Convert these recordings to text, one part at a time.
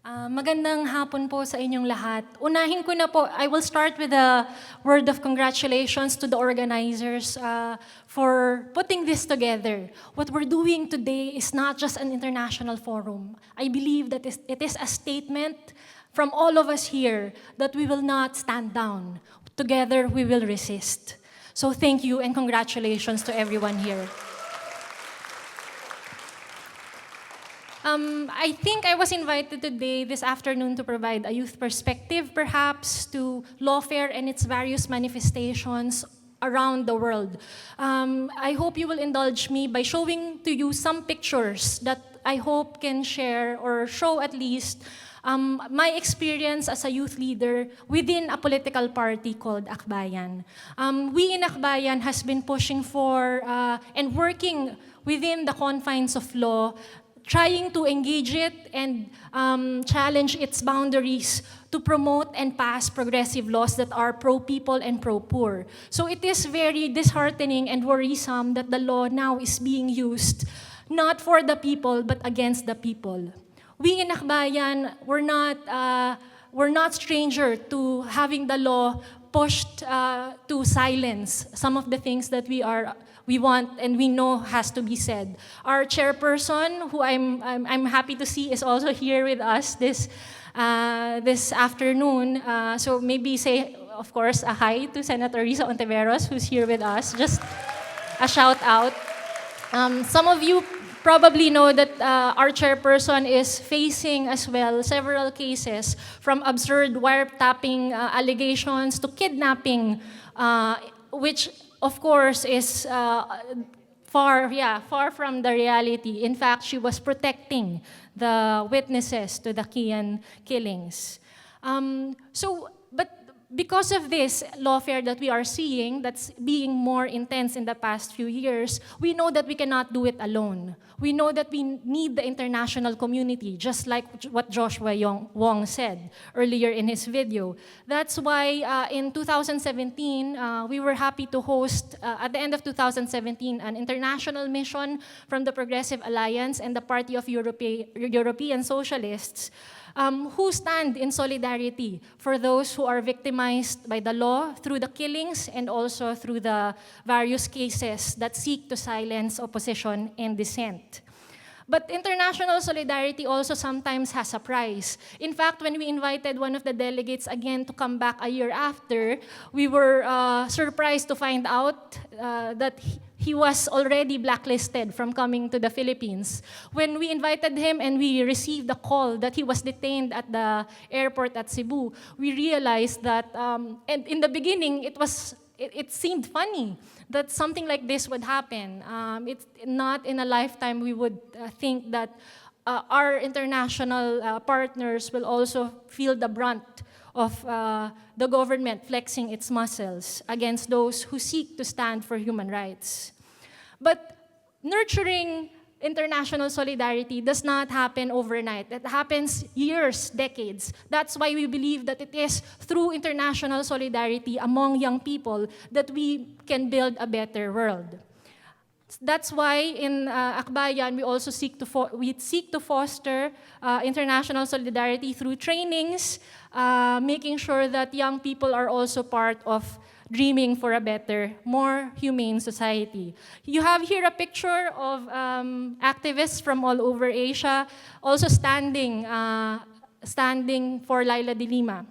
Magandang hapon po sa inyong lahat. Unahin ko na po, I will start with a word of congratulations to the organizers for putting this together. What we're doing today is not just an international forum. I believe that it is a statement from all of us here that we will not stand down. Together, we will resist. So thank you and congratulations to everyone here. I think I was invited today, this afternoon, to provide a youth perspective, perhaps, to Lawfare and its various manifestations around the world. I hope you will indulge me by showing to you some pictures that I hope can share or show at least my experience as a youth leader within a political party called Akbayan. We in Akbayan has been pushing for and working within the confines of law, trying to engage it and challenge its boundaries to promote and pass progressive laws that are pro-people and pro-poor. So it is very disheartening and worrisome that the law now is being used not for the people but against the people. We in Akbayan, we're not stranger to having the law pushed to silence some of the things that we want and we know has to be said. Our chairperson, who I'm happy to see, is also here with us this afternoon. So maybe say, of course, a hi to Senator Risa Ontiveros, who's here with us. Just a shout out. Some of you probably know that our chairperson is facing as well several cases, from absurd wiretapping allegations to kidnapping, which of course is far from the reality. In fact, she was protecting the witnesses to the Kian killings. But because of this lawfare that we are seeing, that's being more intense in the past few years, we know that we cannot do it alone. We know that we need the international community, just like what Joshua Wong said earlier in his video. That's why in 2017, we were happy to host, at the end of 2017, an international mission from the Progressive Alliance and the Party of European Socialists, who stand in solidarity for those who are victimized by the law through the killings and also through the various cases that seek to silence opposition and dissent. But international solidarity also sometimes has a price. In fact, when we invited one of the delegates again to come back a year after, we were surprised to find out that he was already blacklisted from coming to the Philippines. When we invited him and we received the call that he was detained at the airport at Cebu, we realized that, and in the beginning, it seemed funny that something like this would happen. It's not in a lifetime we would think that our international partners will also feel the brunt of the government flexing its muscles against those who seek to stand for human rights. But nurturing international solidarity does not happen overnight. It happens years, decades. That's why we believe that it is through international solidarity among young people that we can build a better world. That's why in Akbayan, we also seek to foster international solidarity through trainings, making sure that young people are also part of dreaming for a better, more humane society. You have here a picture of activists from all over Asia also standing for Laila de Lima.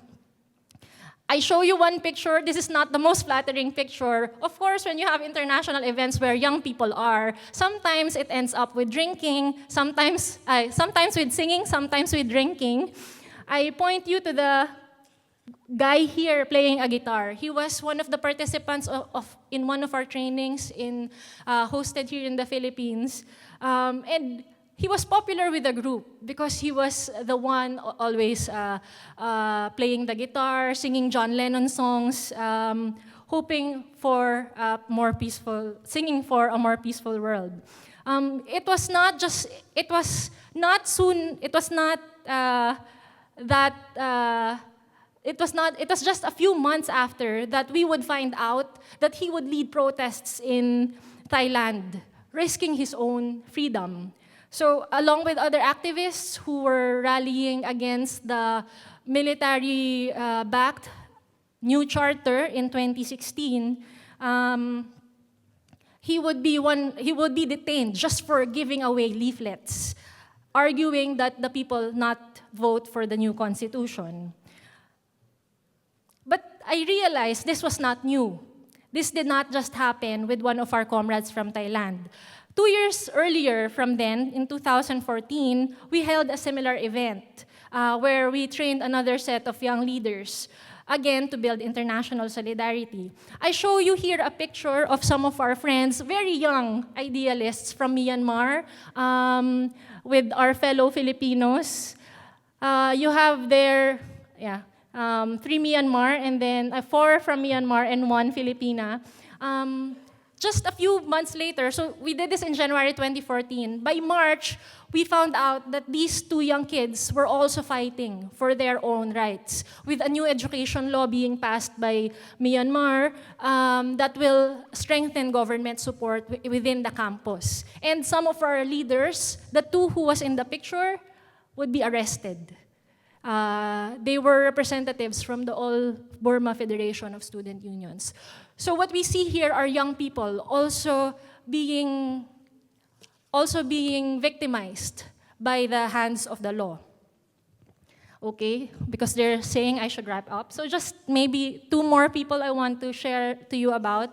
I show you one picture. This is not the most flattering picture. Of course, when you have international events where young people are, sometimes it ends up with drinking, sometimes with singing, sometimes with drinking. I point you to the guy here playing a guitar. He was one of the participants in one of our trainings hosted here in the Philippines. And he was popular with the group because he was the one always playing the guitar, singing John Lennon songs, hoping for singing for a more peaceful world. It was just a few months after that we would find out that he would lead protests in Thailand, risking his own freedom. So along with other activists who were rallying against the military-backed new charter in 2016, he would be detained just for giving away leaflets, arguing that the people not vote for the new constitution. But I realized this was not new. This did not just happen with one of our comrades from Thailand. 2 years earlier from then, in 2014, we held a similar event where we trained another set of young leaders, again, to build international solidarity. I show you here a picture of some of our friends, very young idealists from Myanmar, with our fellow Filipinos. You have there, 3 Myanmar, and then 4 from Myanmar and 1 Filipina. Just a few months later, so we did this in January 2014. By March, we found out that these 2 young kids were also fighting for their own rights, with a new education law being passed by Myanmar that will strengthen government support within the campus. And some of our leaders, the 2 who was in the picture, would be arrested. They were representatives from the All Burma Federation of Student Unions. So what we see here are young people also being victimized by the hands of the law. Okay, because they're saying I should wrap up. So just maybe 2 more people I want to share to you about.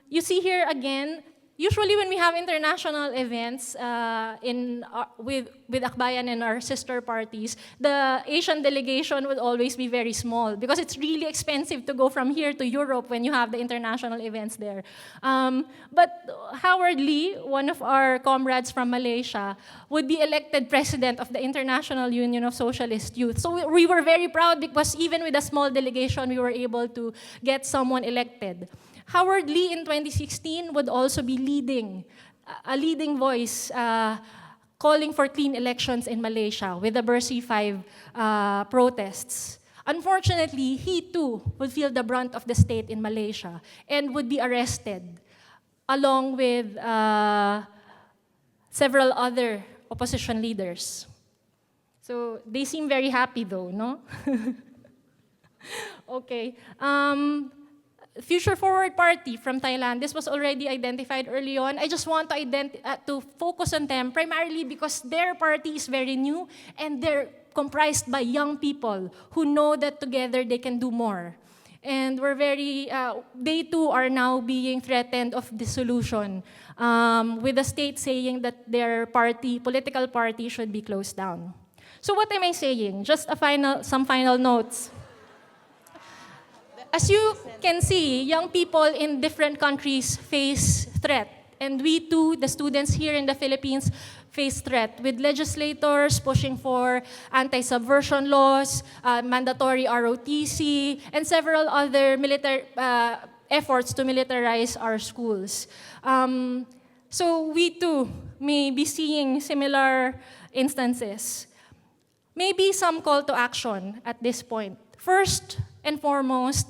You see here again, usually when we have international events with Akbayan and our sister parties, the Asian delegation would always be very small because it's really expensive to go from here to Europe when you have the international events there. But Howard Lee, one of our comrades from Malaysia, would be elected president of the International Union of Socialist Youth. So we were very proud because even with a small delegation, we were able to get someone elected. Howard Lee in 2016 would also be a leading voice calling for clean elections in Malaysia with the Bersih 5 protests. Unfortunately, he too would feel the brunt of the state in Malaysia and would be arrested along with several other opposition leaders. So they seem very happy though, no? Okay. Future Forward Party from Thailand, this was already identified early on. I just want to focus on them primarily because their party is very new and they're comprised by young people who know that together they can do more. And they too are now being threatened of dissolution with the state saying that their political party should be closed down. So what am I saying? Just some final notes. As you can see, young people in different countries face threat. And we too, the students here in the Philippines, face threat with legislators pushing for anti-subversion laws, mandatory ROTC, and several other efforts to militarize our schools. So we too may be seeing similar instances. Maybe some call to action at this point. First and foremost,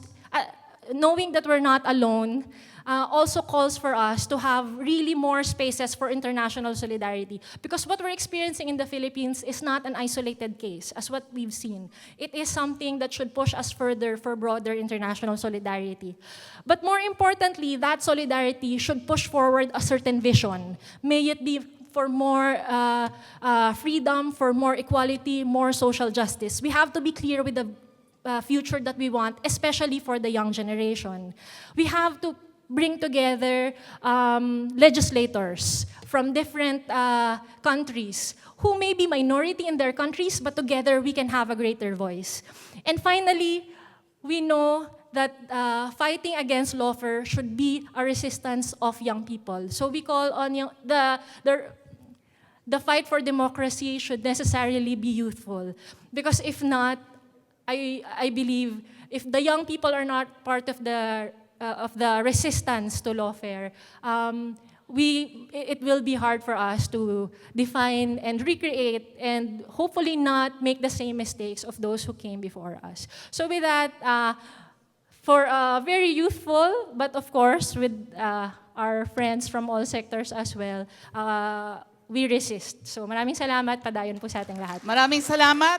knowing that we're not alone also calls for us to have really more spaces for international solidarity. Because what we're experiencing in the Philippines is not an isolated case, as what we've seen. It is something that should push us further for broader international solidarity. But more importantly, that solidarity should push forward a certain vision. May it be for more freedom, for more equality, more social justice. We have to be clear with the future that we want, especially for the young generation. We have to bring together legislators from different countries who may be minority in their countries, but together we can have a greater voice. And finally, we know that fighting against lawfare should be a resistance of young people. So we call on the fight for democracy should necessarily be youthful. Because if not, I believe if the young people are not part of the resistance to lawfare, it will be hard for us to define and recreate and hopefully not make the same mistakes of those who came before us. So with that, for very youthful, but of course with our friends from all sectors as well, we resist. So maraming salamat, padayon po sa ating lahat. Maraming salamat.